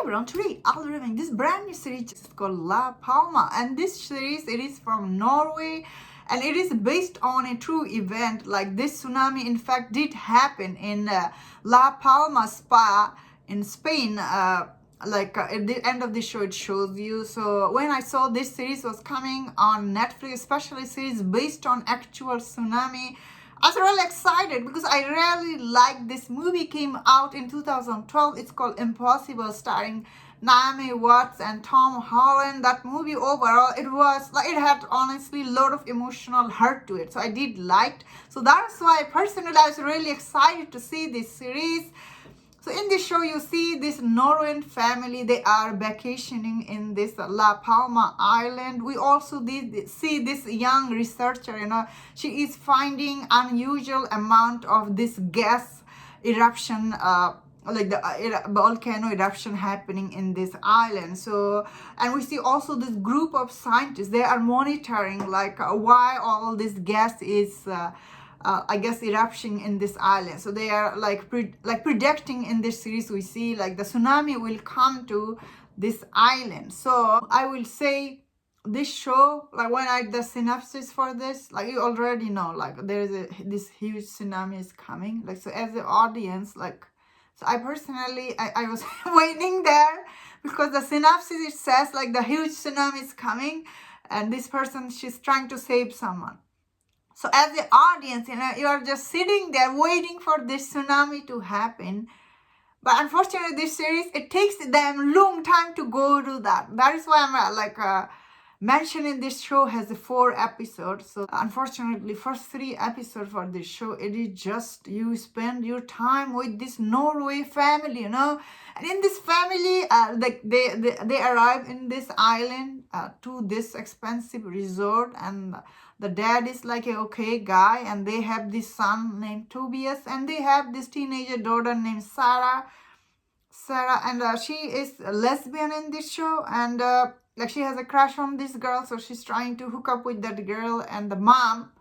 everyone, today I'll be reviewing this brand new series called La Palma, and this series, it is from Norway and it is based on a true event. Like, this tsunami in fact did happen in La Palma spa in Spain. At the end of the show it shows you. So when I saw this series was coming on Netflix, especially series based on actual tsunami, I was really excited because I really like this movie. Came out in 2012. It's called Impossible, starring Naomi Watts and Tom Holland. That movie overall, it was like, it had honestly a lot of emotional hurt to it. So I did like. So that's why personally I was really excited to see this series. So in this show, you see this Norwegian family. They are vacationing in this La Palma island. We also did see this young researcher, she is finding unusual amount of this gas eruption, like the volcano eruption happening in this island. So, and we see also this group of scientists. They are monitoring like why all this gas is eruption in this island. So they are like predicting in this series. We see like the tsunami will come to this island. So I will say this show, like when I the synopsis for this, like you already know, like there's this huge tsunami is coming. Like, so as the audience, like, so I personally I was waiting there because the synopsis, it says like the huge tsunami is coming and this person, she's trying to save someone. So as the audience, you are just sitting there waiting for this tsunami to happen. But unfortunately, this series, it takes them long time to go to that. That is why I'm mentioning this show has 4 episodes. So unfortunately, first 3 episodes for this show, it is just you spend your time with this Norway family, And in this family, they arrive in this island to this expensive resort, and the dad is like a okay guy, and they have this son named Tobias, and they have this teenager daughter named Sarah, and she is a lesbian in this show, and like she has a crush on this girl, so she's trying to hook up with that girl. And the mom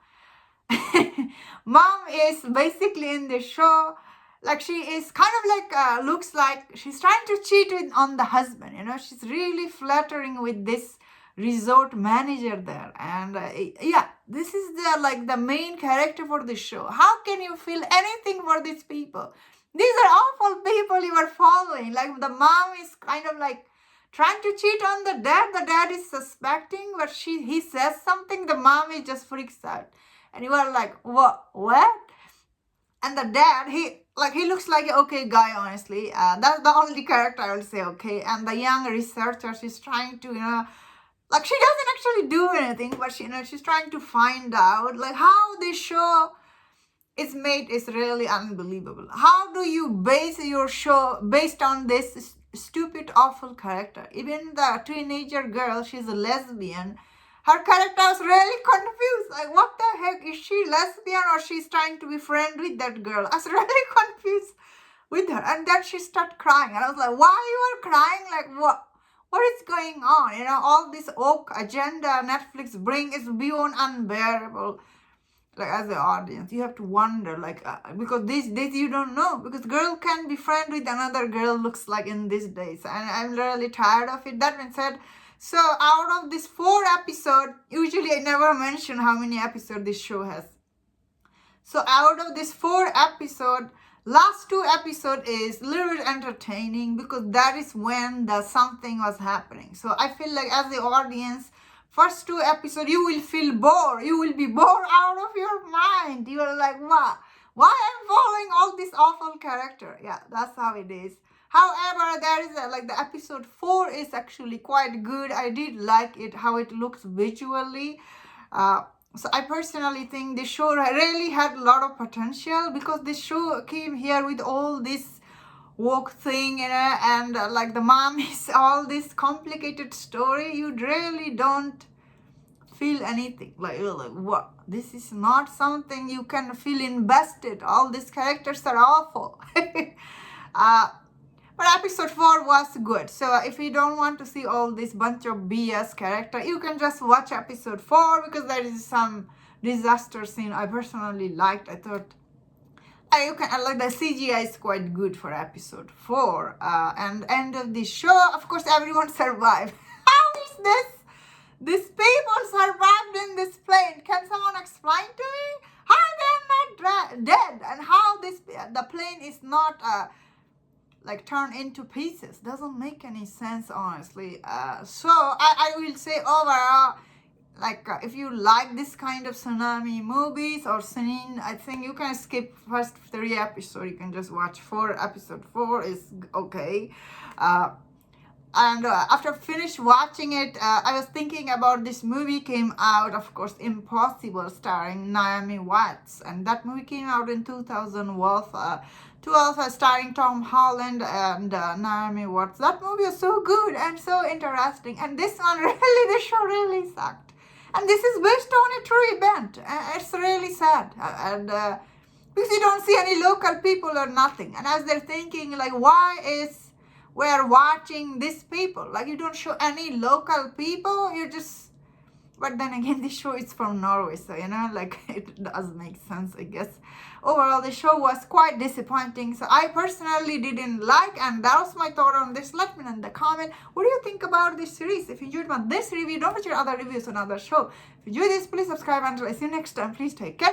is basically in the show, like she is kind of like looks like she's trying to cheat on the husband. She's really flattering with this resort manager there, and this is the main character for the show. How can you feel anything for these people? These are awful people you are following. Like, the mom is kind of like trying to cheat on the dad is suspecting, but he says something, the mom is just freaks out, and you are like, what? And the dad, he looks like an okay guy, honestly. That's the only character I will say okay. And the young researcher, she's trying to, like, she doesn't actually do anything, but she's trying to find out like how this show is made is really unbelievable. How do you base your show based on this stupid, awful character? Even the teenager girl, she's a lesbian. Her character was really confused. Like, what the heck? Is she lesbian or she's trying to be friend with that girl? I was really confused with her. And then she started crying. And I was like, why you are crying? Like, what is going on? All this woke agenda Netflix bring is beyond unbearable. Like, as the audience, you have to wonder, like, because these days you don't know, because girl can be friend with another girl, looks like in these days, and I'm really tired of it. That being said, so out of this 4 episodes, usually I never mention how many episodes this show has. So out of this 4 episodes, last 2 episodes is a little bit entertaining because that is when the something was happening. So I feel like as the audience, first 2 episodes, you will feel bored. You will be bored out of your mind. You are like, what? Why I'm following all this awful character? Yeah, that's how it is. However, there is the episode 4 is actually quite good. I did like it, how it looks visually. So I personally think this show really had a lot of potential because this show came here with all this woke thing, and like the mom is all this complicated story. You really don't feel anything. Like, you're like, what? This is not something you can feel invested. All these characters are awful. But episode 4 was good. So if you don't want to see all this bunch of BS character, you can just watch episode 4 because there is some disaster scene I personally liked. I thought You can like the CGI is quite good for episode 4. And end of the show, of course, everyone survived. How is this? These people survived in this plane. Can someone explain to me how they're not dead and how the plane is not like turned into pieces? Doesn't make any sense, honestly. So I will say overall, like if you like this kind of tsunami movies or scene, I think you can skip first 3 episodes. You can just watch 4. Episode 4 is okay. And after finish watching it, I was thinking about this movie came out, of course, Impossible, starring Naomi Watts, and that movie came out in 2012, starring Tom Holland and Naomi Watts. That movie was so good and so interesting, and this one really, the show really sucked. And this is based on a true event. It's really sad, and because you don't see any local people or nothing, and as they're thinking like, why is we're watching these people, like you don't show any local people, you just, but then again this show is from Norway, so like it does make sense, I guess. Overall the show was quite disappointing, so I personally didn't like, and that was my thought on this. Let me know in the comment, what do you think about this series? If you enjoyed this review, don't forget other reviews on other show. If you enjoyed this, please subscribe. Until I see you next time, please take care.